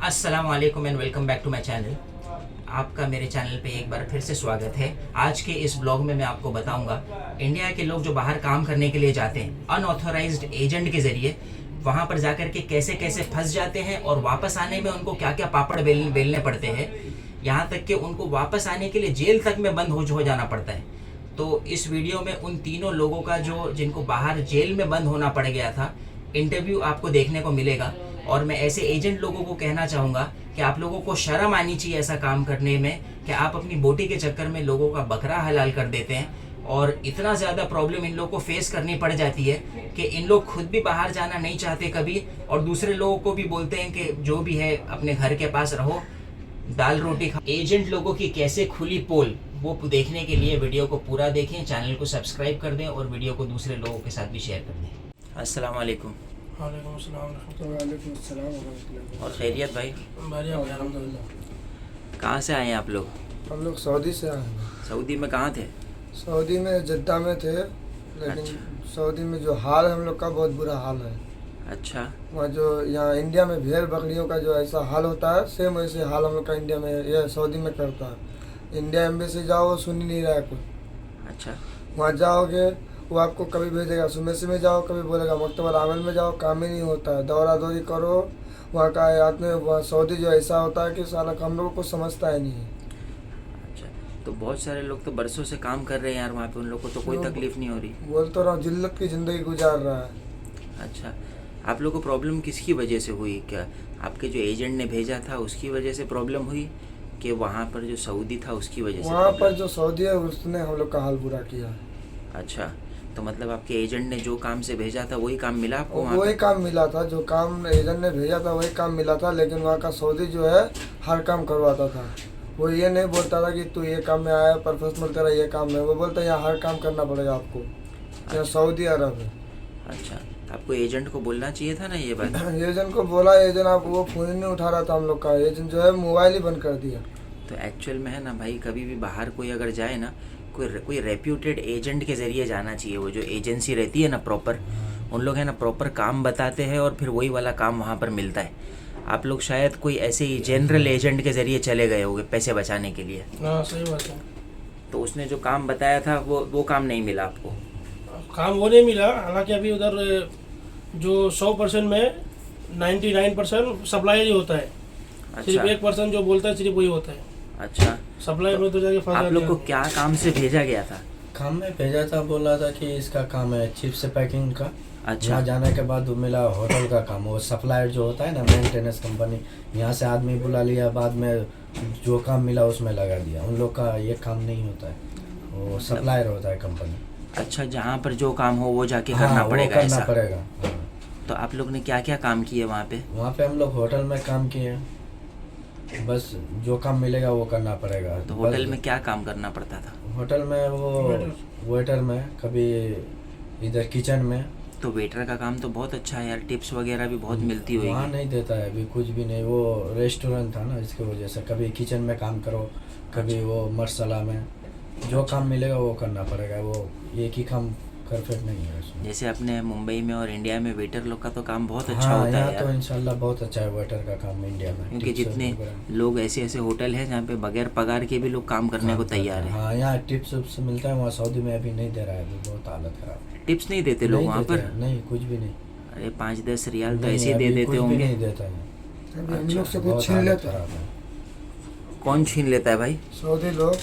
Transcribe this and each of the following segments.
अस्सलाम वालेकुम and welcome back to my channel. आपका मेरे चैनल पे एक बार फिर से स्वागत है। आज के इस ब्लॉग में मैं आपको बताऊंगा इंडिया के लोग जो बाहर काम करने के लिए जाते हैं अनऑथोराइज्ड एजेंट के ज़रिए, वहाँ पर जाकर के कैसे कैसे फंस जाते हैं और वापस आने में उनको क्या क्या पापड़ बेलने पड़ते हैं, यहाँ तक कि उनको वापस आने के लिए जेल तक में बंद हो जाना पड़ता है। तो इस वीडियो में उन तीनों लोगों का जो जिनको बाहर जेल में बंद होना पड़ गया था, इंटरव्यू आपको देखने को मिलेगा। और मैं ऐसे एजेंट लोगों को कहना चाहूँगा कि आप लोगों को शर्म आनी चाहिए ऐसा काम करने में कि आप अपनी बोटी के चक्कर में लोगों का बकरा हलाल कर देते हैं। और इतना ज़्यादा प्रॉब्लम इन लोगों को फेस करनी पड़ जाती है कि इन लोग खुद भी बाहर जाना नहीं चाहते कभी, और दूसरे लोगों को भी बोलते हैं कि जो भी है अपने घर के पास रहो, दाल रोटी खा। एजेंट लोगों की कैसे खुली पोल, वो देखने के लिए वीडियो को पूरा देखें, चैनल को सब्सक्राइब कर दें और वीडियो को दूसरे लोगों के साथ भी शेयर कर दें। अस्सलाम वालेकुम। वालेकुम अस्सलाम। और खैरियत भाई? बढ़िया भाई, अल्हम्दुलिल्लाह। कहाँ से आए हैं आप लोग? हम लोग सऊदी से आए हैं। सऊदी में कहाँ थे? सऊदी में जद्दा में थे, लेकिन अच्छा। सऊदी में जो हाल है हम लोग का बहुत बुरा हाल है। अच्छा। वहाँ जो यहाँ इंडिया में भेड़ बकरियों का जो ऐसा हाल होता है, सेम वैसे हाल हम लोग का इंडिया में या सऊदी में करता है। इंडिया एम्बेसी जाओ, वो सुन ही नहीं रहा है कुछ। अच्छा। वहाँ जाओगे वो आपको कभी भेजेगा सुमेसी में जाओ, कभी बोलेगा मकतबल आमल में जाओ, काम ही नहीं होता है। दौड़ा दौड़ी करो, वहाँ का आदमी वहाँ सऊदी जो ऐसा होता है कि साला हम लोगों को समझता ही नहीं है। अच्छा, तो बहुत सारे लोग तो बरसों से काम कर रहे हैं यार वहाँ पे, उन लोग को तो कोई तकलीफ नहीं हो रही। बोल तो रहा हूँ, जिल्लत की ज़िंदगी गुजार रहा है। अच्छा, आप लोग को प्रॉब्लम किसकी वजह से हुई? क्या आपके जो एजेंट ने भेजा था उसकी वजह से प्रॉब्लम हुई कि वहाँ पर जो सऊदी था उसकी वजह से? वहाँ पर जो सऊदी है उसने हम लोग का हाल बुरा किया है। अच्छा, तो मतलब आपके एजेंट ने जो काम से भेजा था वही काम मिला आपको वहाँ वही पे? काम मिला था, जो काम एजेंट ने भेजा था वही काम मिला था, लेकिन वहाँ का सऊदी जो है हर काम करवाता था। वो ये नहीं बोलता था कि तू ये काम में आया प्रोफेशनल तेरा ये काम है, वो बोलता है यहाँ हर काम करना पड़ेगा आपको। यहाँ सऊदी अरब है। अच्छा, आपको एजेंट को बोलना चाहिए था ना ये बात। एजेंट को बोला, एजेंट आप वो फ़ोन ही नहीं उठा रहा था हम लोग का। एजेंट जो है मोबाइल ही बंद कर दिया। तो एक्चुअल में है ना भाई, कभी भी बाहर कोई अगर जाए ना, कोई रेप्यूटेड एजेंट के ज़रिए जाना चाहिए। वो जो एजेंसी रहती है ना प्रॉपर, उन लोग है ना प्रॉपर काम बताते हैं और फिर वही वाला काम वहाँ पर मिलता है। आप लोग शायद कोई ऐसे ही जनरल एजेंट के ज़रिए चले गए होंगे पैसे बचाने के लिए। हाँ सही बात है। तो उसने जो काम बताया था वो काम नहीं मिला आपको? काम वो नहीं मिला। हालांकि अभी उधर जो 100% में 99% सप्लाई ही होता है। सिर्फ 1% जो बोलता है सिर्फ वही होता है। अच्छा, सप्लाई में तो जाके फंस आप लोग को क्या काम से भेजा गया था? काम में भेजा था, बोला था कि इसका काम है चिप्स पैकिंग का। अच्छा। वहाँ जाने के बाद वो मिला होटल का काम। वो सप्लायर जो होता है ना, मेंटेनेंस कंपनी, यहाँ से आदमी बुला लिया, बाद में जो काम मिला उसमें लगा दिया। उन लोग का ये काम नहीं होता है, वो सप्लायर होता है कंपनी। अच्छा, जहाँ पर जो काम हो वो जाके हाँ, करना वो पड़ेगा करना ऐसा? पड़ेगा। हाँ। तो आप लोग ने क्या क्या काम किए वहाँ पे? वहाँ पे हम लोग होटल में काम किए, बस जो काम मिलेगा वो करना पड़ेगा। तो होटल में क्या काम करना पड़ता था? होटल में वो वेटर में, कभी इधर किचन में। तो वेटर का काम तो बहुत अच्छा है यार, टिप्स वगैरह भी बहुत मिलती वहाँ होगी। नहीं देता है अभी कुछ भी नहीं। वो रेस्टोरेंट था ना, इसकी वजह से कभी किचन में काम करो, कभी वो मसाला में। जो काम मिलेगा वो करना पड़ेगा, वो एक ही काम परफेक्ट नहीं है उसमें। जैसे अपने मुंबई में और इंडिया में वेटर लोग का तो काम बहुत अच्छा हाँ, होता है यहाँ तो यार। इंशाल्लाह बहुत अच्छा है वेटर का काम इंडिया में। क्योंकि टिप्स जितने वगैरह। लोग ऐसे ऐसे होटल हैं जहाँ पे बगैर पगार के भी लोग काम करने को तैयार है। हाँ, यहाँ टिप्स उप्स मिलता है, वहाँ सऊदी में अभी नहीं दे रहा है, अभी बहुत हालत खराब है। टिप्स नहीं देते लोग नहीं वहाँ देते पर? हैं, नहीं कुछ भी नहीं। अरे 5-10 रियाल तो नहीं, ऐसे ही दे अभी देते कुछ भी होंगे। नहीं देता है। अभी हम लोग से बहुत कुछ छीन हालत लेता है खराब है। कौन छीन लेता है भाई? सऊदी लोग।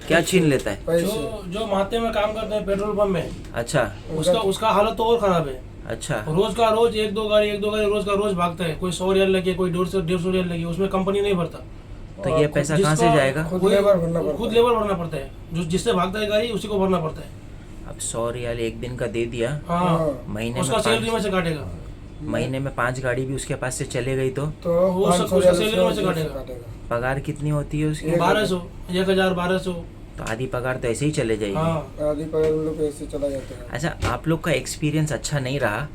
क्या छीन लेता है? पैसे जो माते में काम करते हैं पेट्रोल पंप में, अच्छा। उसका हालत तो और खराब है। अच्छा। रोज का रोज एक दो गाड़ी रोज का रोज भागता है। कोई 100 रियाल लगे, कोई 150 रियाल लगे, उसमें कंपनी नहीं भरता। तो ये पैसा कहाँ से जाएगा? खुद लेबर भरना पड़ता खुद है। लेबर भरना पड़ता है। जो जिससे भागता है गाड़ी उसी को भरना पड़ता है। अब 100 रियाल एक दिन का दे दिया, हाँ, महीने उसका में सैलरी में से काटेगा। महीने में 5 गाड़ी भी उसके पास से चले गई तो वो 500 सब रियाल सैलरी में से से काटेगा। पगार कितनी होती है उसकी? 1200, 1000, 1200। तो आधी पगार तो ऐसे ही चले जाएगी। हाँ, आधी पगार उन लोग ऐसे चला जाता है। अच्छा, आप लोग का एक्सपीरियंस अच्छा नहीं रहा,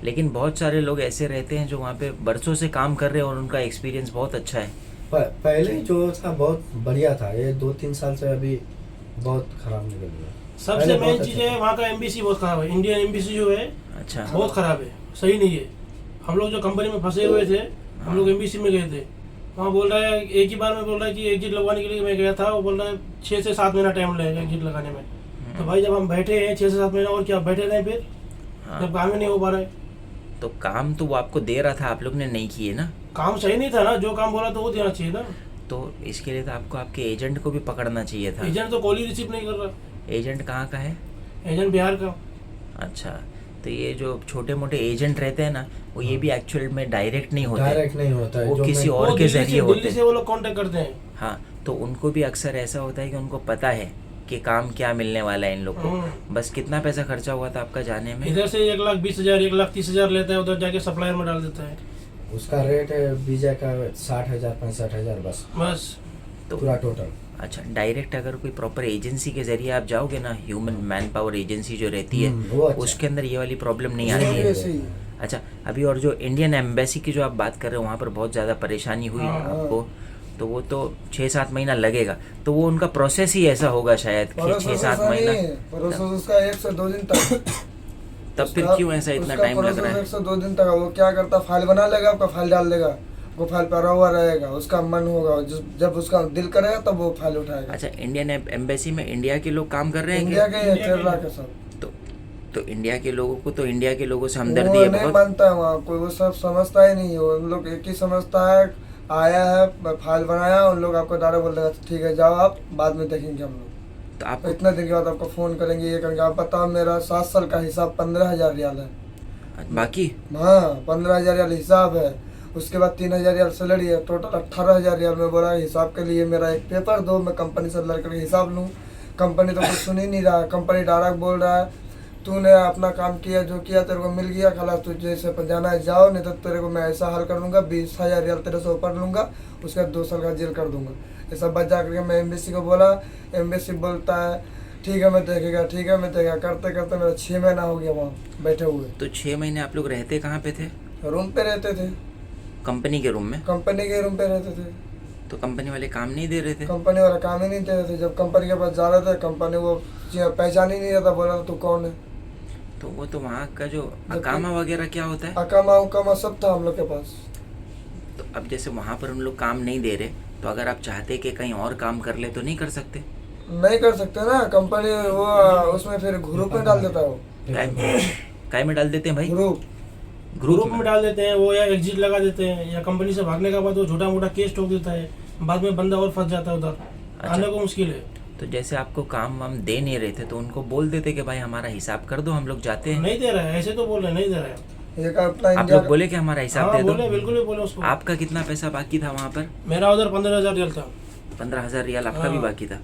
लेकिन बहुत सारे लोग ऐसे रहते हैं जो वहाँ पे बरसों से काम कर रहे हैं और उनका एक्सपीरियंस बहुत अच्छा है। पहले जो था बहुत बढ़िया था, ये 2-3 साल से अभी बहुत खराब निकल गया। सबसे पहले मेन बहुत चीज अच्छा है वहाँ का एमबीसी बहुत खराब है। इंडियन एमबीसी जो है अच्छा। बहुत खराब है, सही नहीं है। हम लोग जो कंपनी में फंसे हुए थे, हम लोग एमबीसी में गए थे, हाँ बोल रहा है एक ही बार में, बोल रहा है कि एग्जिट लगवाने के लिए मैं गया था, वो बोल रहा है 6 से 7 महीना टाइम लगेगा एग्जिट लगाने में। तो भाई जब हम बैठे हैं 6 से 7 महीना, और क्या बैठे रहें फिर, हाँ। जब काम ही नहीं हो पा रहा है। तो काम तो वो आपको दे रहा था, आप लोग ने नहीं किए ना। काम सही नहीं था ना, जो काम बोला तो वो देना चाहिए ना। तो इसके लिए तो आपको आपके एजेंट को भी पकड़ना चाहिए था। एजेंट तो कॉल ही रिसीव नहीं कर रहा। एजेंट कहाँ का है? एजेंट बिहार का। अच्छा, तो ये जो छोटे मोटे एजेंट रहते हैं ना, वो ये भी एक्चुअल में डायरेक्ट नहीं होते, डायरेक्ट नहीं होता है, वो जो किसी मैं- और वो के दिल्ली जरिए से- होते दिल्ली हैं। से वो लोग कांटेक्ट करते हैं। हाँ, तो उनको भी अक्सर ऐसा होता है कि उनको पता है कि काम क्या मिलने वाला है इन लोग को। बस कितना पैसा खर्चा हुआ था आपका जाने में? इधर से 1,20,000 1,30,000 लेता है, उधर जाके सप्लायर में डाल देता है। उसका रेट है वीजा का 60,000 65,000 बस, बस तो पूरा टोटल। अच्छा, डायरेक्ट अगर कोई प्रॉपर एजेंसी के जरिए आप जाओगे ना, ह्यूमन मैन पावर एजेंसी जो रहती है, वो अच्छा। उसके अंदर ये वाली प्रॉब्लम नहीं ये आती भी है। ऐसे ही है। अच्छा, अभी और जो इंडियन एम्बेसी की जो आप बात कर रहे हो, वहाँ पर बहुत ज़्यादा परेशानी हुई हाँ, आपको, तो वो तो 6-7 महीना लगेगा। तो वो उनका प्रोसेस ही ऐसा होगा शायद कि प्रोसेस 6-7 ऐसा नहीं महीना। है, प्रोसेस उसका 1 से 2 दिन तक। तब फिर उसका- क्यों ऐसा इतना उसका टाइम लग प्रोसेस रहा है? 1 से 2 दिन तक है। वो क्या करता, फाइल बना लेगा, आपका फाइल डाल देगा, वो फाइल पड़ा हुआ रहेगा, उसका मन होगा, जब उसका दिल करेगा तब वो फाइल उठाएगा। अच्छा, इंडियन एम्बेसी में इंडिया के लोग काम कर रहे हैं इंडिया क्या? के इंडिया के केरला के सब तो इंडिया के लोगों को तो इंडिया के लोगों से हमदर्दी वो है नहीं बहुत। मानता है वहाँ कोई, वो सब समझता ही नहीं है। वो लोग एक ही समझता है, आया है फाइल बनाया, उन लोग आपको डायरेक्ट बोल देगा ठीक है जाओ, आप बाद में देखेंगे हम लोग। तो आपको इतना दिन के बाद आपको फोन करेंगे, ये करेंगे। आप बताओ, मेरा 7 साल का हिसाब 15,000 रियाल है। बाकी हाँ, 15,000 रियाल हिसाब है। उसके बाद 3,000 रियाल सैलरी है, टोटल 18,000 रियाल में बोला हिसाब के लिए मेरा एक पेपर दो, मैं कंपनी से लड़कर हिसाब लूँ। कंपनी तो कुछ सुन ही नहीं रहा। कंपनी डायरेक्ट बोल रहा है तूने अपना काम किया, जो किया तेरे को मिल गया, खलास तुझे से जाना है जाओ, नहीं तो तेरे को मैं ऐसा हाल कर दूंगा, 20,000 रियाल तेरे से ऊपर लूँगा, उसके बाद 2 साल का जेल कर दूंगा। ये सब बात जा करके मैं एम्बेसी को बोला। एम्बेसी बोलता है ठीक है मैं देखेगा, ठीक है मैं देखेगा। करते करते मेरा 6 महीना हो गया वहाँ बैठे हुए। तो 6 महीने आप लोग रहते कहाँ पे थे? रूम पे रहते थे, कंपनी के रूम में? कंपनी के रूम पे रहते थे। तो कंपनी वाले काम नहीं दे रहे थे? कंपनी वाला काम ही नहीं दे रहे थे। जब कंपनी के पास जा रहे थे, कंपनी वो पहचान ही नहीं रहता, बोला तू कौन है। तो वो तो वहाँ का जो अकामा वगैरह क्या होता है? अकामा उकामा सब था हम लोग के पास। तो अब जैसे वहाँ पर उन लोग काम नहीं दे रहे, तो अगर आप चाहते कि कहीं और काम कर ले तो नहीं कर सकते? नहीं कर सकते ना, कंपनी वो उसमें फिर ग्रुप में डाल देता है। वो काय में डाल देते हैं भाई? ग्रुप ग्रुप में डाल देते हैं वो, या एग्जिट लगा देते हैं, या कंपनी से भागने के बाद वो छोटा मोटा केस ठोक देता है, बाद में बंदा और फंस जाता है उधर, आने को मुश्किल है। तो जैसे आपको काम वाम दे नहीं रहे थे, तो उनको बोल देते कि भाई हमारा हिसाब कर दो, हम लोग जाते हैं। नहीं दे रहा है, ऐसे तो बोल रहे नहीं दे रहा है। एक अपना आप इंडिया लोग बोले कि हमारा हिसाब हाँ दे दो। बोले, बिल्कुल भी बोले उसको। आपका कितना पैसा बाकी था वहाँ पर? मेरा उधर 15,000 रियल था। 15,000 रियाल आपका भी हाँ। बाकी था।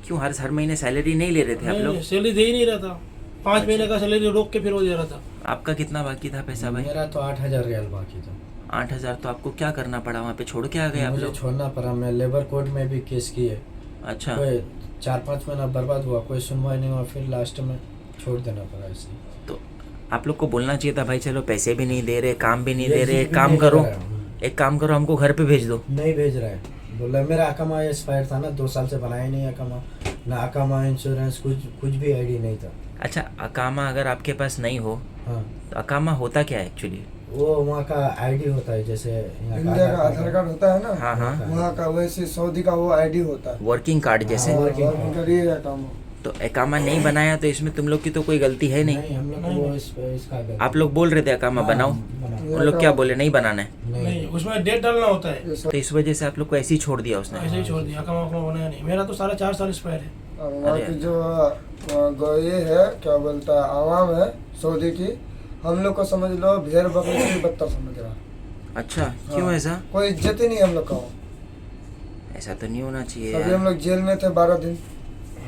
क्यों हर महीने सैलरी नहीं ले रहे थे आप लोग? सैलरी दे ही नहीं रहा था, 5 महीने का सैलरी रोक के फिर वो दे रहा था। आपका कितना बाकी था पैसा भाई? मेरा तो 8,000 रियाल बाकी था। 8,000। तो आपको क्या करना पड़ा वहाँ पे, छोड़ के आ गए आप मुझे लोग? छोड़ना पड़ा, मैं लेबर कोर्ट में भी केस किए, अच्छा, कोई 4-5 महीना बर्बाद हुआ, कोई सुनवाई नहीं हुआ, फिर लास्ट में छोड़ देना पड़ा ऐसे। तो आप लोग को बोलना चाहिए था भाई चलो पैसे भी नहीं दे रहे, काम भी नहीं ये दे रहे, भी एक काम नहीं करो, कर रहा है। एक काम करो, हमको घर पे भेज दो। नहीं भेज रहा है, बोला मेरा अकामा एक्सपायर था ना, 2 साल से बनाया नहीं अकामा, ना अकामा इंश्योरेंस कुछ भी आईडी नहीं था। अच्छा, अकामा अगर आपके पास नहीं हो, हाँ, तो अकामा होता क्या है एक्चुअली? वो वहाँ का आईडी होता है, जैसे यहाँ इंडिया का आधार कार्ड होता है ना, हाँ हाँ, वहाँ का वैसे सऊदी का वो आईडी होता है। वर्किंग कार्ड जैसे। हाँ, और उनका ये है काम। तो अकामा नहीं बनाया तो इसमें तुम लोग की तो कोई गलती है नहीं। हम लोग को वो इसका गलती। आप लोग बोल रहे थे अकामा हाँ, बनाओ, बनाओ। उन लोग क्या बोले नहीं बनाना है? नहीं, उसमें डेट डालना होता है, ये सब तो इस वजह से आप लोग को ऐसे ही छोड़ दिया उसने? ऐसे ही छोड़ दिया। कमा बनाया नहीं, मेरा तो 4.5 साल एक्सपायर है। और वहाँ अरे की जो ये है क्या बोलता है आवाम है सऊदी की, हम लोग को समझ लो भेड़ बकरी से भी बदतर समझ रहा। अच्छा, क्यों हाँ। ऐसा? कोई इज्जत ही नहीं हम लोग का। ऐसा तो नहीं होना चाहिए अभी यार। हम लोग जेल में थे 12 दिन।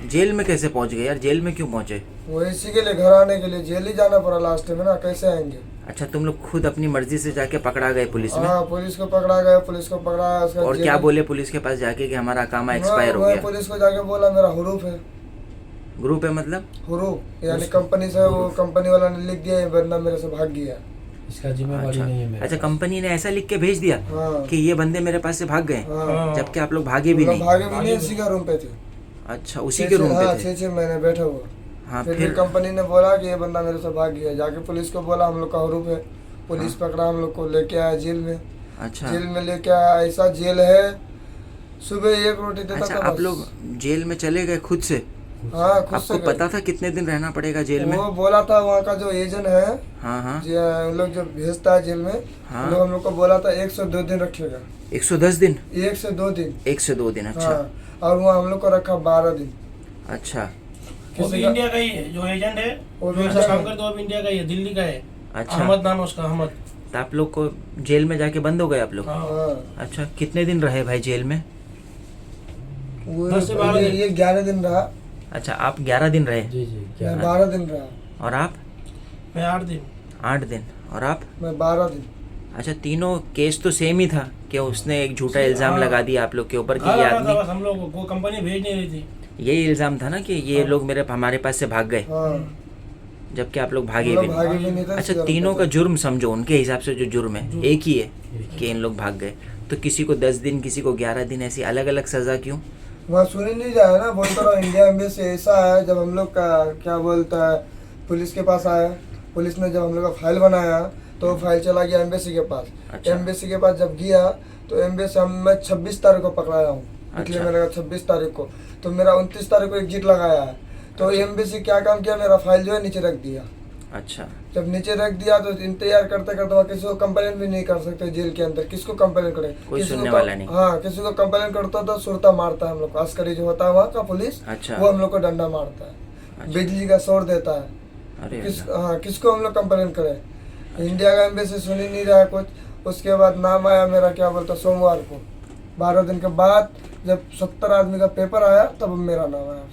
जेल में कैसे पहुंच गए यार? जेल में क्यों पहुंचे? वो इसी के लिए घर आने के लिए जेल ही जाना पड़ा लास्ट में ना, कैसे आएंगे। अच्छा, तुम लोग खुद अपनी मर्जी से जाके पकड़ा गए पुलिस में? हाँ, पुलिस को पकड़ा गया, पुलिस को पकड़ा उसका और जेल क्या में- बोले पुलिस के पास जाके कि हमारा अकामा हाँ, एक्सपायर हो वही गया? पुलिस को जाके बोला मेरा हुरूफ है। ग्रुप है मतलब? हुरूफ यानी कंपनी से, वो कंपनी वाला ने लिख दिया, ये बंदा मेरे से भाग गया। इसका जिम्मेवारी अच्छा, नहीं है मेरे अच्छा, पास। कंपनी ने ऐसा लिख के भेज दिया हाँ कि ये बंदे मेरे पास से भाग गए, हाँ, जबकि आप लोग भागे भी हम लोग नहीं? भागे भी नहीं, इसी का रूम पे थे। अच्छा, उसी के रूम हाँ, पे थे? 6 महीने बैठे हुए। हाँ, फिर फिर कंपनी ने बोला कि ये बंदा मेरे से भाग गया, जाके पुलिस को बोला हम लोग का हुरूफ है। पुलिस पकड़ा, हम लोग को लेके आया जेल में। अच्छा। जेल में लेके आया, ऐसा जेल है। सुबह एक रोटी देता अच्छा, था आप बस। लोग जेल में चले गए खुद से? हाँ, खुद से आपको गए। पता था कितने दिन रहना पड़ेगा जेल में? वो बोला था वहाँ का जो एजेंट है, हाँ हाँ उन लोग जो भेजता है जेल में, हाँ। उन लोग हम लोग को बोला था 1 से 2 दिन रखेगा। 110 दिन? 1 से 2 दिन। 1 से 2 दिन, अच्छा। हाँ, और वहाँ हम लोग को रखा 12 दिन। अच्छा वो भी का- इंडिया का ही है, जो एजेंट है वो जो भी ऐसा इंडिया काम का करता है वो भी इंडिया का ही है, दिल्ली का है। अच्छा। अहमद नाम है उसका, अहमद। तो आप लोग को जेल में जाके बंद हो गए आप लोग? हाँ। हाँ, अच्छा, कितने दिन रहे भाई जेल में? वो 10 से 12 दिन। ये 11 दिन रहा। अच्छा, आप 11 दिन रहे जी जी मैं क्या 12 दिन रहा। और आप? मैं 8 दिन। 8 दिन। और आप? मैं 12 दिन। अच्छा, तीनों केस तो सेम ही था कि उसने एक झूठा इल्जाम हाँ। लगा दिया आप लोग के ऊपर कि घर ये आना था आदमी, बस, हम लोग को कंपनी भेज नहीं रही थी। यही इल्जाम था ना कि ये हाँ। लोग हमारे पास से भाग गए, हाँ, जबकि आप लोग हम भागे लोग भी नहीं। भागे भी नहीं थे। अच्छा, सीधा तीनों का रुकते थे। जुर्म समझो, उनके हिसाब से जो जुर्म है जुर्म। एक ही है कि इन लोग भाग गए। तो किसी को 10 दिन, किसी को 11 दिन, ऐसी अलग अलग सजा क्यों? वहाँ सुन ही नहीं जाए ना, बोलता रहा इंडिया एम्बेसी ऐसा है। जब हम लोग का क्या बोलता है, पुलिस के पास आया, पुलिस ने जब हम लोग का फाइल बनाया तो वो फाइल चला गया एम्बेसी के पास। अच्छा। एम्बेसी के पास जब गया तो एम्बेसी मैं 26 तारीख को पकड़ाया हूँ, पिछले अच्छा। महीने का 26 तारीख को। तो मेरा 29 तारीख को एग्जिट लगाया है। तो एम्बेसी क्या काम किया, मेरा फाइल जो है नीचे रख दिया। अच्छा जब नीचे रख दिया तो इंतजार करते करते वहाँ किसी को कंप्लेन भी नहीं कर सकते जेल के अंदर। किसको कंप्लेन करे, कोई किसी को सुनने वाला नहीं। हाँ, किसी को कंप्लेन करता तो सुरता मारता है हम लोग को। अस्करी जो होता है वहाँ का पुलिस, अच्छा। वो हम लोग को डंडा मारता है, अच्छा। बिजली का शोर देता है। अरे हाँ, किसको हम लोग कंप्लेन करें। इंडिया का एम्बेसी सुन ही नहीं रहा है कुछ। उसके बाद नाम आया मेरा, क्या बोलता, सोमवार को 12 दिन के बाद जब 70 आदमी का पेपर आया तब मेरा नाम आया।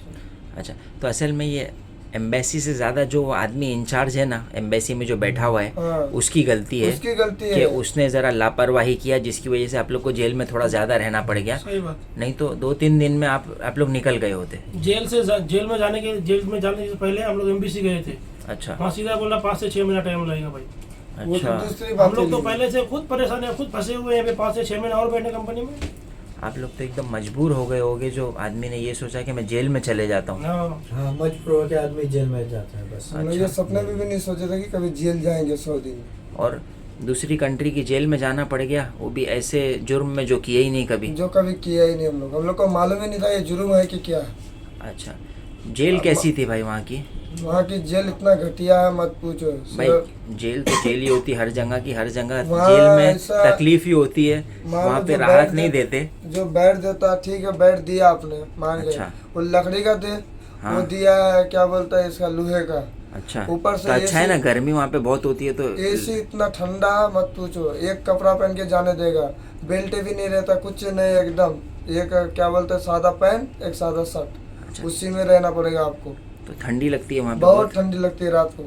अच्छा, तो असल में ये एम्बेसी से ज़्यादा जो आदमी इंचार्ज है ना एम्बेसी में जो बैठा हुआ है, हाँ, उसकी गलती है उसकी गलती कि है। उसने ज़रा लापरवाही किया, जिसकी वजह से आप लोग को जेल में थोड़ा ज़्यादा रहना पड़ गया। सही बात। नहीं तो 2-3 दिन में आप लोग निकल गए होते। जेल में जाने से पहले हम लोग एमबीसी गए थे। अच्छा वहाँ सीधा बोला 5 से 6 महीना टाइम लगेगा भाई। वो तो अच्छा, दूसरी बात हम लोग तो चली। पहले से खुद परेशान है, खुद फंसे हुए हैं। 5 से 6 महीना और बैठे कंपनी में। आप लोग तो एकदम मजबूर हो गए होगे जो आदमी ने ये सोचा कि मैं जेल में चले जाता हूँ। हाँ, हाँ मजबूर होकर आदमी जेल में जाता है बस। हम लोग ये सपने में भी नहीं सोचे थे कि कभी जेल जाएंगे सऊदी में। और दूसरी कंट्री की जेल में जाना पड़ गया, वो भी ऐसे जुर्म में जो किए ही नहीं कभी। जो कभी किया ही नहीं हम लोग को मालूम ही नहीं था ये जुर्म है कि क्या है। अच्छा, जेल कैसी थी भाई वहाँ की? वहाँ की जेल इतना घटिया है, मत पूछो। भाई जेल तो जेल ही होती, हर जगह की हर जगह वहाँ जेल में ऐसा- तकलीफ ही होती है, मान वहाँ लो पे जो राहत बैठ नहीं दे- देते। जो बेड देता, ठीक है बेड दिया आपने, मान गए। अच्छा। वो लकड़ी का दे, हाँ। वो दिया है क्या बोलता है इसका, लोहे का। अच्छा, ऊपर से तो अच्छा है ना, AC गर्मी वहाँ पे बहुत होती है तो एसी इतना ठंडा मत पूछो। एक कपड़ा पहन के जाने देगा, बेल्ट भी नहीं रहता, कुछ नहीं, एकदम एक क्या बोलते हैं सादा पैंट, एक सादा शर्ट, अच्छा, उसी में रहना पड़ेगा आपको। तो ठंडी लगती है वहाँ पे बहुत ठंडी लगती है रात को।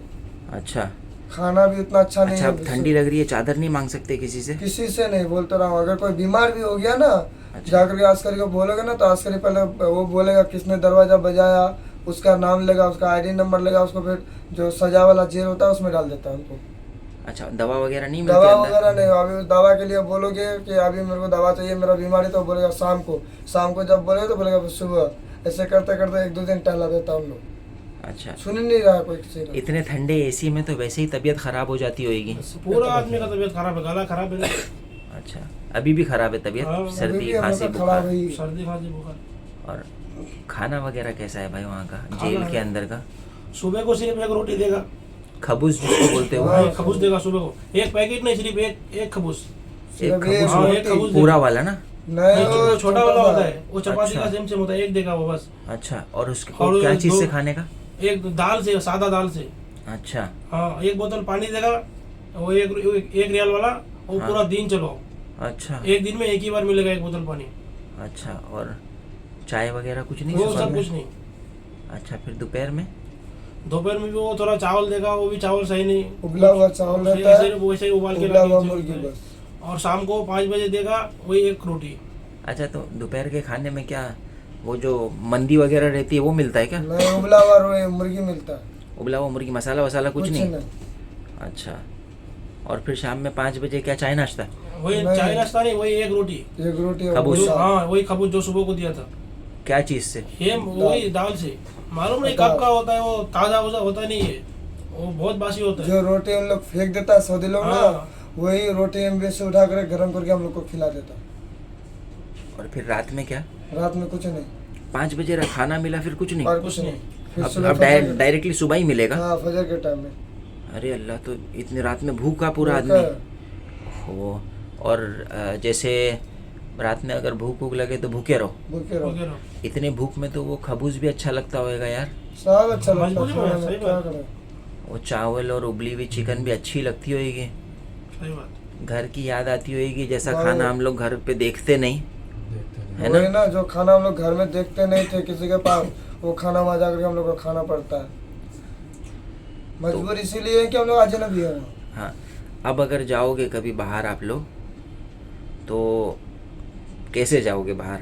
अच्छा खाना भी उतना अच्छा नहीं अच्छा, है। अब ठंडी लग रही है, चादर नहीं मांग सकते किसी से? किसी से नहीं, बोलता रहा हूँ। अगर कोई बीमार भी हो गया ना, अच्छा। जाकर के आस्करी को बोलोगे ना तो आस्करी पहले वो बोलेगा किसने दरवाजा बजाया, उसका नाम लेगा, उसका आईडी नंबर लेगा, उसको फिर जो सजा वाला जेल होता है उसमें डाल देता है उनको। अच्छा, दवा वगैरह नहीं मिलती दवा अंदर? वगैरह नहीं। अभी दवा के लिए बोलोगे कि अभी मेरे को दवा चाहिए, मेरा बीमारी, तो बोलेगा शाम को जब बोलेगा तो बोलेगा सुबह। ऐसे करते करते 1-2 दिन टहला देता हम लोग। अच्छा, सुन ही नहीं रहा कोई किसी का। इतने ठंडे एसी में तो वैसे ही तबीयत खराब हो जाती होगी। पूरा आदमी का तबीयत खराब है, गला खराब है, अच्छा, अभी भी खराब है तबीयत? हाँ, अभी सर्दी भी हम खांसी लोग का बुखार? खराब ही। सर्दी खांसी बुखार। और खाना वगैरह कैसा है भाई वहाँ का, खाना जेल के है। अंदर का? सुबह को सिर्फ एक रोटी देगा। खबूस जिसको बोलते हो? हाँ, एक खबूस देगा सुबह को, एक पैकेट नहीं, सिर्फ एक खबूस। सिर्फ खबूस एक हाँ, एक रोटी। खबूस पूरा वाला ना? नहीं, नहीं, जो छोटा वाला सा। होता है वो चपाती अच्छा। का सेम होता है, एक देगा वो बस। अच्छा, और उसको और क्या चीज़ से दो- खाने का? एक दाल से, सादा दाल से। अच्छा हाँ, एक बोतल पानी देगा, वो एक रियाल वाला, वो हाँ। पूरा दिन चलो। अच्छा एक दिन में एक ही बार मिलेगा एक बोतल पानी, अच्छा, और चाय वगैरह कुछ नहीं वो सुबह सब में? कुछ नहीं। अच्छा, फिर दोपहर में? दोपहर में भी वो थोड़ा चावल देगा, वो भी चावल सही नहीं, उबला हुआ चावल रहता ऐसे है, वैसे ही उबाल के उबला रख हुआ के मुर्गी देते हैं। बस। और शाम को 5 बजे देगा वही एक रोटी। अच्छा, तो दोपहर के खाने में क्या वो जो मंदी वगैरह रहती है वो मिलता है क्या? नहीं, उबला हुआ मुर्गी मिलता है, उबला हुआ मुर्गी, मसाला वसाला कुछ नहीं? नहीं। अच्छा, और फिर शाम में 5 बजे क्या चाय नाश्ता? वही नहीं। चाय नाश्ता नहीं, वही एक रोटी। एक रोटी और खबूस। भूसा। हाँ, वही खबूज जो सुबह को दिया था, क्या चीज़ से? ये वही दाल से। मालूम नहीं कब का होता है, वो ताज़ा वज़ा होता नहीं है, वो बहुत बासी होता है। जो रोटी उन लोग फेंक देता है सऊदी लोग ना, हाँ। वही रोटी एमबीएस से उठा कर गर्म करके हम लोग को खिला देता। और फिर रात में क्या? रात में कुछ नहीं, 5 बजे खाना मिला फिर कुछ नहीं? और कुछ नहीं। फिर अब सुबह अब फजर के- डायरेक्टली सुबह ही मिलेगा? हाँ, फजर के टाइम में। अरे अल्लाह, तो इतनी रात में भूखा पूरा भूखा आदमी हो। और जैसे रात में अगर भूख भूख लगे तो भूखे रहो। भूखे रहो। वगैरह। इतने भूख में तो वो खबूज भी अच्छा लगता होगा यार। सब अच्छा लगता मजबूरी में, है खाने में, सही क्या बात। करें। वो चावल और उबली हुई चिकन भी अच्छी लगती होगी। सही बात। घर की याद आती होगी, जैसा वाह। खाना हम लोग घर पे देखते नहीं है वही ना। ना, जो खाना हम लोग घर में देखते नहीं थे किसी के पास, वो खाना वहाँ जाकर हम लोग को खाना पड़ता है। मजबूर इसीलिए है कि हम लोग अजनबी है वहाँ। हाँ, अब अगर जाओगे कभी बाहर आप लोग, तो कैसे जाओगे बाहर?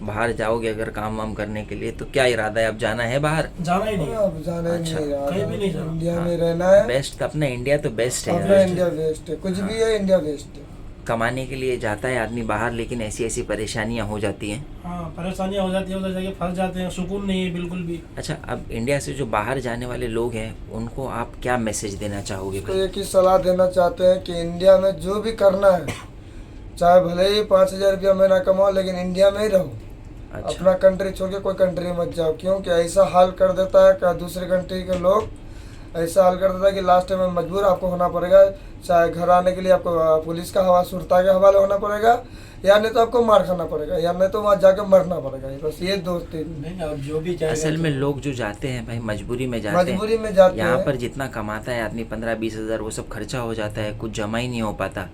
बाहर जाओगे अगर काम वाम करने के लिए, तो क्या इरादा है? अब जाना है बाहर? जाना ही नहीं। अब जाना ही अच्छा। नहीं यार, कहीं भी नहीं जाना। इंडिया में रहना है। बेस्ट अपना इंडिया तो बेस्ट है अपना यार। इंडिया बेस्ट है, कुछ भी है इंडिया बेस्ट है। कमाने के लिए जाता है आदमी बाहर, लेकिन ऐसी ऐसी परेशानियां हो जाती हैं। हाँ, परेशानियाँ हो जाती है, उधर जाके फंस जाते हैं, सुकून नहीं है बिल्कुल भी। अच्छा, अब इंडिया से जो बाहर जाने वाले लोग हैं, उनको आप क्या मैसेज देना चाहोगे तो भाई? एक ही सलाह देना चाहते हैं कि इंडिया में जो भी करना है, चाहे भले ही 5,000 रुपया महीना कमाओ, लेकिन इंडिया में ही रहो। अच्छा, अपना कंट्री छोड़ के कोई कंट्री मत जाओ, क्योंकि ऐसा हाल कर देता है कि दूसरे कंट्री के लोग ऐसा हाल कर देता है कि लास्ट में मजबूर आपको होना पड़ेगा। चाहे घर आने के लिए आपको पुलिस का सुरता के हवाले होना पड़ेगा, या नहीं तो आपको मार खाना पड़ेगा, या नहीं तो वहाँ जाके मरना पड़ेगा। बस ये दो तीन नहीं, और जो भी जाएगा असल में तो- लोग जो जाते हैं भाई मजबूरी में जाते हैं। मजबूरी में जाते यहाँ हैं। पर जितना कमाता है आदमी 15-20 हज़ार, वो सब खर्चा हो जाता है, कुछ जमा ही नहीं हो पाता।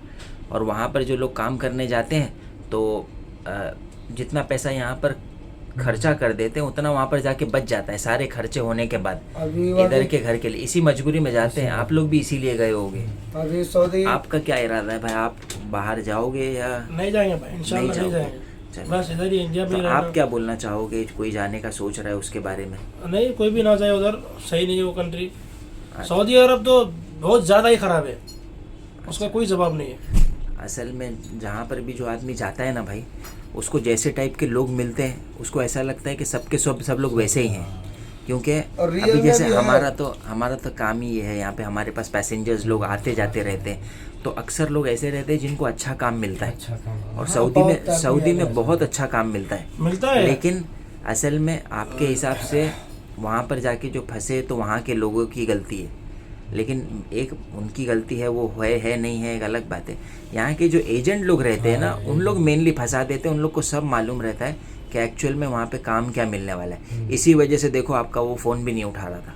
और वहाँ पर जो लोग काम करने जाते हैं, तो जितना पैसा यहाँ पर खर्चा कर देते हैं, उतना वहाँ पर जाके बच जाता है सारे खर्चे होने के बाद, अभी इधर के घर के लिए। इसी मजबूरी में जाते हैं। आप लोग भी इसीलिए गए होगे। अभी सऊदी आपका क्या इरादा है भाई? आप बाहर जाओगे या नहीं जाएंगे भाई, इंशाल्लाह नहीं जाओगे? जाएंगे। चलो। बस इधर ही इंडिया में तो ही आप रहना। क्या बोलना चाहोगे? कोई जाने का सोच रहा है उसके बारे में? नहीं, कोई भी ना जाए उधर, सही नहीं है वो कंट्री। अच्छा। सऊदी अरब तो बहुत ज़्यादा ही ख़राब है, उसका कोई जवाब नहीं है। असल में जहाँ पर भी जो आदमी जाता है ना भाई, उसको जैसे टाइप के लोग मिलते हैं, उसको ऐसा लगता है कि सबके सब लोग वैसे ही हैं। क्योंकि और रियल अभी में जैसे भी है। हमारा तो काम ही ये है, यहाँ पे हमारे पास पैसेंजर्स लोग आते जाते रहते हैं, तो अक्सर लोग ऐसे रहते हैं जिनको अच्छा काम मिलता है। अच्छा काम। और हाँ, सऊदी बहुत आदमी सऊदी है में ऐसा। बहुत अच्छा काम मिलता है। मिलता है। लेकिन असल में आपके हिसाब से वहाँ पर जाके जो फंसे, तो वहाँ के लोगों की गलती है। लेकिन एक उनकी गलती है, वो है नहीं है, एक अलग बात है। यहाँ के जो एजेंट लोग रहते हैं ना, उन लोग मेनली फंसा देते हैं। उन लोग को सब मालूम रहता है कि एक्चुअल में वहाँ पे काम क्या मिलने वाला है। इसी वजह से देखो, आपका वो फ़ोन भी नहीं उठा रहा था।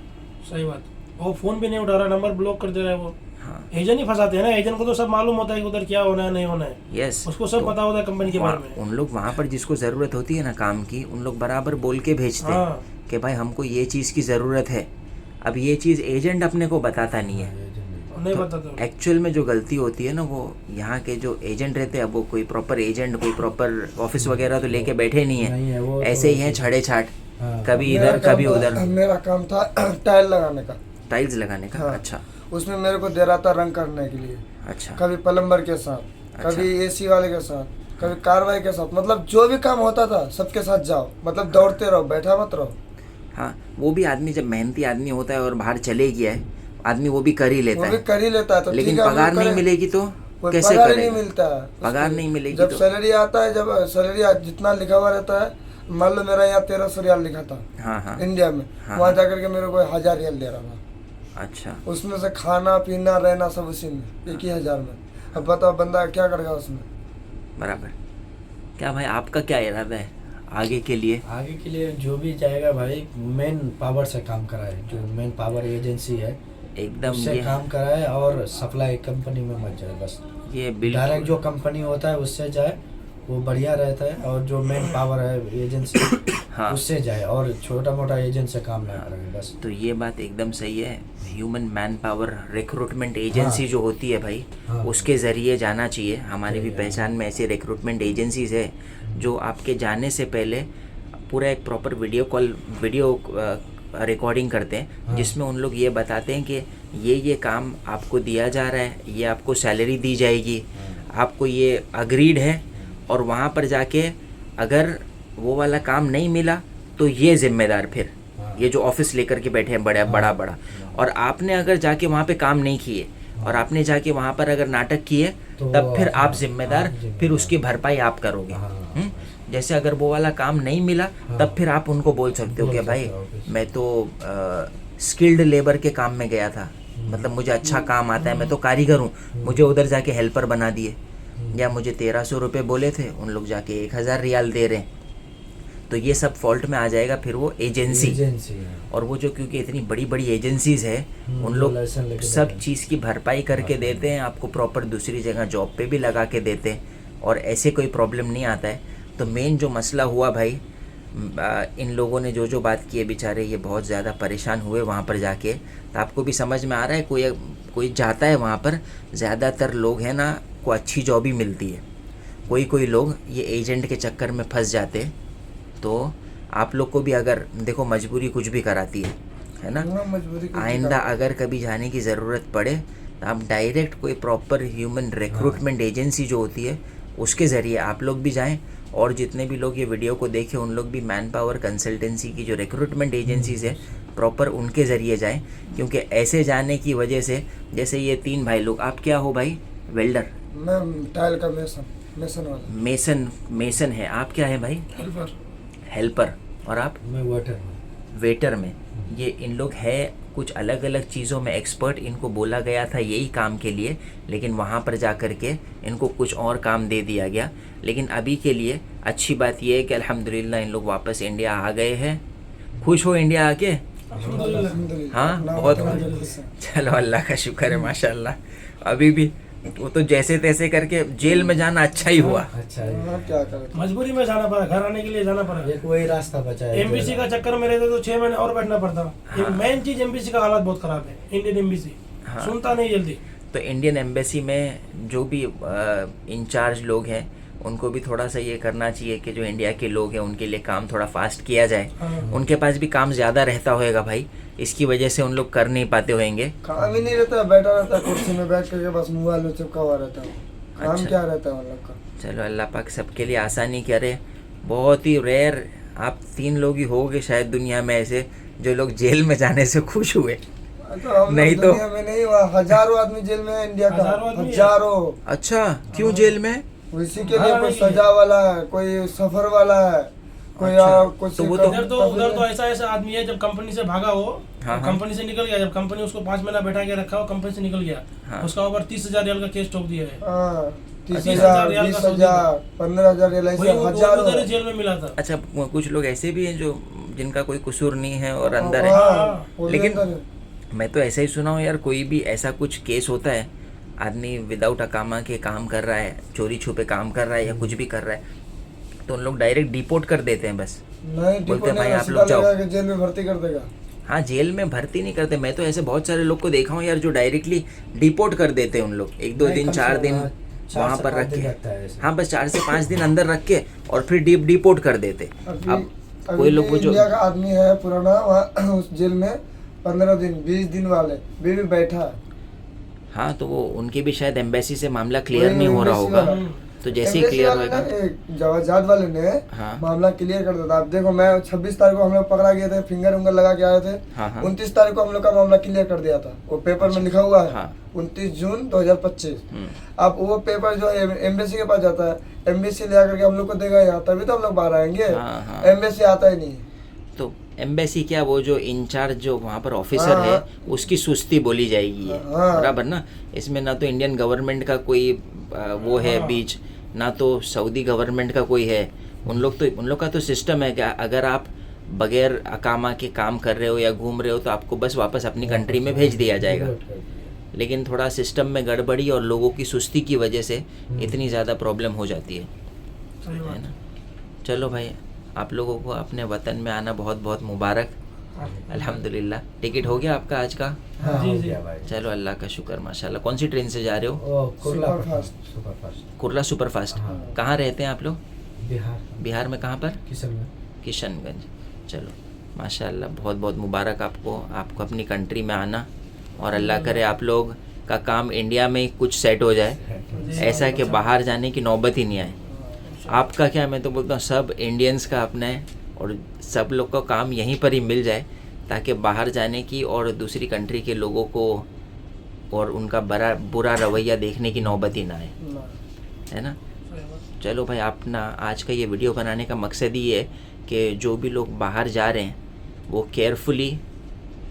सही बात। वो फ़ोन भी नहीं उठा रहा, नंबर ब्लॉक कर दे रहा है वो। हाँ, एजेंट ही फंसाते हैं ना, एजेंट को तो सब मालूम होता है कि उधर क्या होना है नहीं होना है, यस। उसको सब पता होता है कंपनी के बारे में। उन लोग वहाँ पर जिसको ज़रूरत होती है ना काम की, उन लोग बराबर बोल के भेजते हैं हाँ। कि भाई हमको ये चीज़ की ज़रूरत है। अब ये चीज़ एजेंट अपने को बताता नहीं है। नहीं बताते। एक्चुअल में जो गलती होती है ना, वो यहाँ के जो एजेंट रहते हैं, अब वो कोई प्रॉपर एजेंट, कोई प्रॉपर ऑफिस वगैरह तो लेके बैठे नहीं नहीं है, वो है। तो ऐसे ही हैं छड़े छाट, हाँ। कभी मेरा इधर काम कभी था- उधर। मेरा काम था टाइल लगाने का। टाइल्स लगाने का? हाँ। अच्छा उसमें मेरे को दे रहा था रंग करने के लिए, अच्छा कभी प्लम्बर के साथ, कभी एसी वाले के साथ, कभी कारवाई के साथ। मतलब जो भी काम होता था सबके साथ जाओ, मतलब दौड़ते रहो, बैठा मत रहो। हाँ, वो भी आदमी जब मेहनती आदमी होता है और बाहर चले गया है आदमी, वो भी कर ही लेता वो भी है। कर ही लेता है। तो लेकिन ठीक है, हम पगार लोग नहीं करें। मिलेगी तो कोई कैसे पगार ही नहीं करेगा? मिलता है। पगार नहीं मिलेगी जब तो सैलरी आता है, जब सैलरी जितना लिखा हुआ रहता है, मान लो मेरा यहाँ 1300 रियाल लिखा था हाँ हाँ इंडिया में, हाँ, वहाँ हाँ। जाकर के मेरे को 1000 रियाल दे रहा था। अच्छा। उसमें से खाना पीना रहना सब उसी में, 1,000 में। अब बताओ बंदा क्या करेगा उसमें। बराबर। क्या भाई, आपका क्या इरादा है आगे के लिए? आगे के लिए जो भी जाएगा भाई, मेन पावर से काम कराए। जो मेन पावर एजेंसी है एकदम उससे ये काम कराए, और सप्लाई कंपनी में मत जाए। बस ये डायरेक्ट बिल्कुल जो कंपनी होता है उससे जाए, वो बढ़िया रहता है। और जो मेन पावर है एजेंसी हाँ। उससे जाए, और छोटा मोटा एजेंट से काम ना करें बस। तो ये बात एकदम सही है। Human man power recruitment agency हाँ। जो होती है भाई, हाँ। उसके ज़रिए जाना चाहिए। हमारी भी सही है। पहचान में ऐसी रिक्रूटमेंट एजेंसीज है जो आपके जाने से पहले पूरा एक प्रॉपर वीडियो रिकॉर्डिंग करते हैं, हाँ। जिसमें उन लोग ये बताते हैं कि ये काम आपको दिया जा रहा है, ये आपको सैलरी दी जाएगी, आपको ये अग्रीड है। और वहाँ पर जाके अगर वो वाला काम नहीं मिला तो ये जिम्मेदार फिर ये जो ऑफिस लेकर के बैठे हैं बड़ा बड़ा। और आपने अगर जाके वहाँ पे काम नहीं किए और आपने जाके वहाँ पर अगर नाटक किए तो तब फिर आप हाँ, जिम्मेदार, आप जिम्मेदार। फिर उसकी भरपाई आप करोगे। हाँ, जैसे अगर वो वाला काम नहीं मिला तब फिर आप उनको बोल सकते हो बोल कि भाई सकते हो कि- मैं तो स्किल्ड लेबर के काम में गया था, मतलब मुझे अच्छा काम आता है, मैं तो कारीगर हूँ, मुझे उधर जाके हेल्पर बना दिए, या मुझे 1300 रुपये बोले थे, उन लोग जाके 1000 रियाल दे रहे हैं, तो ये सब फॉल्ट में आ जाएगा फिर वो एजेंसी। एजेंसी है। और वो जो क्योंकि इतनी बड़ी बड़ी एजेंसीज है उन जो लोग लाइसेंस लेके सब देते हैं। चीज़ की भरपाई करके देते हैं, आपको प्रॉपर दूसरी जगह जॉब पे भी लगा के देते हैं, और ऐसे कोई प्रॉब्लम नहीं आता है। तो मेन जो मसला हुआ भाई, इन लोगों ने जो बात की है बेचारे, ये बहुत ज़्यादा परेशान हुए वहाँ पर जाके। तो आपको भी समझ में आ रहा है, कोई जाता है वहाँ पर, ज़्यादातर लोग हैं ना को अच्छी जॉब ही मिलती है, कोई लोग ये एजेंट के चक्कर में फंस जाते। तो आप लोग को भी अगर देखो मजबूरी कुछ भी कराती है ना, हाँ, मजबूरी कुछ भी आइंदा करना। अगर कभी जाने की ज़रूरत पड़े तो आप डायरेक्ट कोई प्रॉपर ह्यूमन रिक्रूटमेंट एजेंसी जो होती है उसके ज़रिए आप लोग भी जाएं, और जितने भी लोग ये वीडियो को देखें उन लोग भी मैन पावर कंसल्टेंसी की जो रिक्रूटमेंट एजेंसीज है प्रॉपर उनके ज़रिए जाएं, क्योंकि ऐसे जाने की वजह से, जैसे ये 3 भाई लोग, आप क्या हो भाई? वेल्डर, मैं टाइल का मेसन वाला। मेसन है, आप क्या है भाई? हेल्पर, और आप? मैं वाटर में। वेटर में। ये इन लोग है कुछ अलग अलग चीज़ों में एक्सपर्ट, इनको बोला गया था यही काम के लिए, लेकिन वहाँ पर जा कर के इनको कुछ और काम दे दिया गया। लेकिन अभी के लिए अच्छी बात ये है कि अल्हम्दुलिल्लाह इन लोग वापस इंडिया आ गए हैं। खुश हो इंडिया आके? अल्हम्दुलिल्लाह। हाँ, अपना बहुत वतन खुश। में खुश हैं। चलो अल्लाह का शुक्र है माशाल्लाह। अभी भी वो तो जैसे तैसे करके जेल में जाना अच्छा ही हुआ। अच्छा है। हाँ, क्या करें। मजबूरी में जाना पड़ा, घर आने के लिए जाना पड़ा। एक वही रास्ता बचा है। एमबीसी का चक्कर में रहते तो 6 महीने और बैठना पड़ता। हाँ। मेन चीज एमबीसी का हालत बहुत खराब है, इंडियन एमबीसी हाँ। सुनता नहीं जल्दी। तो इंडियन एम्बेसी में जो भी इंचार्ज लोग हैं उनको भी थोड़ा सा ये करना चाहिए कि जो इंडिया के लोग हैं उनके लिए काम थोड़ा फास्ट किया जाए। हाँ। उनके पास भी काम ज़्यादा रहता होएगा भाई, इसकी वजह से उन लोग कर नहीं पाते होंगे। काम ही नहीं रहता, बैठा रहता है कुर्सी में बैठ करके, बस मोबाइल में चिपका हुआ रहता है। काम अच्छा। क्या रहता है उन लोग का। चलो अल्लाह पाक सबके लिए आसानी करे। बहुत ही रेयर आप 3 लोग ही होगे शायद दुनिया में ऐसे जो लोग जेल में जाने से खुश हुए। तो हम नहीं लोग तो- दुनिया में नहीं हुआ, हजारों आदमी जेल में है इंडिया का, हजारों आदमी है। हजारों। अच्छा, क्यों जेल में? इसी के लिए हाँ, कोई नहीं। सजा वाला है, कोई सफर वाला है, कोई अच्छा, कुछ तो वो तो- उधर तो ऐसा आदमी है, जब कंपनी से भागा हो, हाँ, हाँ। कंपनी से निकल गया, जब कंपनी उसको 5 महीना बैठा के रखा हो, कंपनी से निकल गया, हाँ। उसका ऊपर 30,000 रियाल का केस ठोक दिया है। हाँ, 30,000, 30,000 रियाल का 20,000, 15,000 रियाल, ऐसे वही वो हजारों उधर ही है। जेल में मिला था। अच्छा, कुछ लोग ऐसे भी हैं जो जिनका कोई कसूर नहीं है और अंदर है। हाँ, वो भी लेकिन अंदर है। मैं तो ऐसा ही सुना हूँ यार, कोई भी ऐसा कुछ केस होता है, आदमी विदाउट अकामा के काम कर रहा है, चोरी छुपे काम कर रहा है या कुछ भी कर रहा है, तो उन लोग डायरेक्ट डिपोर्ट कर देते हैं बस। नहीं, बोलते डिपो हैं, भाई नहीं, आप सीधा लोग जाओ। लगा के जेल में भर्ती कर देगा। हाँ, जेल में भर्ती नहीं करते। मैं तो ऐसे बहुत सारे लोग को देखा हूँ यार जो डायरेक्टली डिपोर्ट कर देते हैं उन लोग, 1-2 दिन 4 दिन वहाँ पर रख के। हाँ, बस 4 से 5 दिन अंदर रख के और फिर डिपोर्ट कर देते। अब कोई लोग वो जो इंडिया का आदमी है पुराना, वहाँ उस जेल में 15 दिन 20 दिन वाले भी बैठा है। हाँ, तो वो उनके भी शायद एम्बेसी से मामला क्लियर वही नहीं हो रहा embassy होगा, वाला। तो जैसे ही एम्बेसी क्लियर वाले होगा। ना, जवाजात वाले ने हाँ। मामला क्लियर कर दिया था। आप देखो, मैं 26 तारीख को हम लोग पकड़ा गए थे, फिंगर उंगर लगा के आए थे। हाँ, हाँ। 29 तारीख को हम लोग का मामला क्लियर कर दिया था, वो पेपर में लिखा हुआ है। हाँ। 29 जून 2025। हम्म। अब वो पेपर जो है एम्बेसी के पास जाता है, एम्बेसी ले आकर के हम लोग को देगा यहाँ, तभी तो हम लोग बाहर आएंगे। हाँ, हाँ। एम्बेसी आता ही नहीं। तो एम्बेसी क्या, वो जो इंचार्ज जो वहाँ पर ऑफिसर हाँ, है उसकी सुस्ती बोली जाएगी ये, हाँ। बराबर ना। इसमें ना तो इंडियन गवर्नमेंट का कोई वो है हाँ। बीच, ना तो सऊदी गवर्नमेंट का कोई है। उन लोग का तो सिस्टम है कि अगर आप बगैर अकामा के काम कर रहे हो या घूम रहे हो तो आपको बस वापस अपनी कंट्री में भेज दिया जाएगा। लेकिन थोड़ा सिस्टम में गड़बड़ी और लोगों की सुस्ती की वजह से इतनी ज़्यादा प्रॉब्लम हो जाती है सही बात ना। चलो भाई, आप लोगों को अपने वतन में आना बहुत बहुत मुबारक। अल्हम्दुलिल्लाह। टिकट हो गया आपका आज का? हाँ, जी, हो जी। गया भाई। चलो अल्लाह का शुक्र माशाल्लाह। कौन सी ट्रेन से जा रहे हो? Oh, Kurla superfast. Superfast. Kurla superfast. हाँ। कहाँ रहते हैं आप लोग? बिहार। बिहार में कहाँ पर? किशनगंज। किशनगंज। चलो माशाल्लाह, बहुत बहुत मुबारक आपको अपनी कंट्री में आना, और अल्लाह करे आप लोग का काम इंडिया में ही कुछ सेट हो जाए, ऐसा कि बाहर जाने की नौबत ही नहीं आए। आपका क्या, मैं तो बोलता हूँ सब इंडियंस का अपना है, और सब लोग का काम यहीं पर ही मिल जाए, ताकि बाहर जाने की और दूसरी कंट्री के लोगों को और उनका बुरा रवैया देखने की नौबत ही ना आए, ना। है ना। चलो भाई, अपना आज का ये वीडियो बनाने का मकसद ही है कि जो भी लोग बाहर जा रहे हैं वो केयरफुली,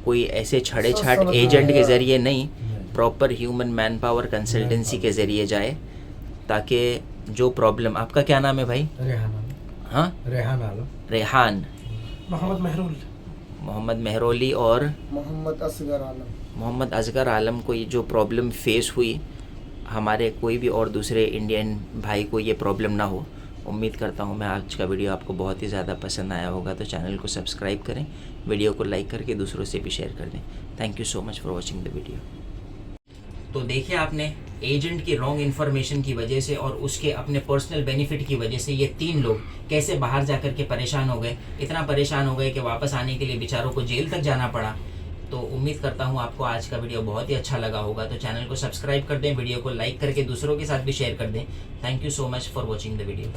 कोई ऐसे छड़े छाट समझ एजेंट के आया। ज़रिए नहीं, proper human man power consultancy के ज़रिए जाए, ताकि जो प्रॉब्लम। आपका क्या नाम है भाई? रेहान हाँ, रेहान आलम। रेहान, मोहम्मद महरूल। मोहम्मद मेहरोली और मोहम्मद असगर आलम। मोहम्मद असगर आलम को ये जो प्रॉब्लम फेस हुई, हमारे कोई भी और दूसरे इंडियन भाई को ये प्रॉब्लम ना हो। उम्मीद करता हूँ मैं आज का वीडियो आपको बहुत ही ज़्यादा पसंद आया होगा। तो चैनल को सब्सक्राइब करें, वीडियो को लाइक करके दूसरों से भी शेयर कर दें। Thank you so much for watching the video. तो देखिए आपने, एजेंट की रॉन्ग इन्फॉर्मेशन की वजह से और उसके अपने पर्सनल बेनिफिट की वजह से ये 3 लोग कैसे बाहर जाकर के परेशान हो गए। इतना परेशान हो गए कि वापस आने के लिए बेचारों को जेल तक जाना पड़ा। तो उम्मीद करता हूँ आपको आज का वीडियो बहुत ही अच्छा लगा होगा। तो चैनल को सब्सक्राइब कर दें, वीडियो को लाइक करके दूसरों के साथ भी शेयर कर दें। Thank you so much for watching the video.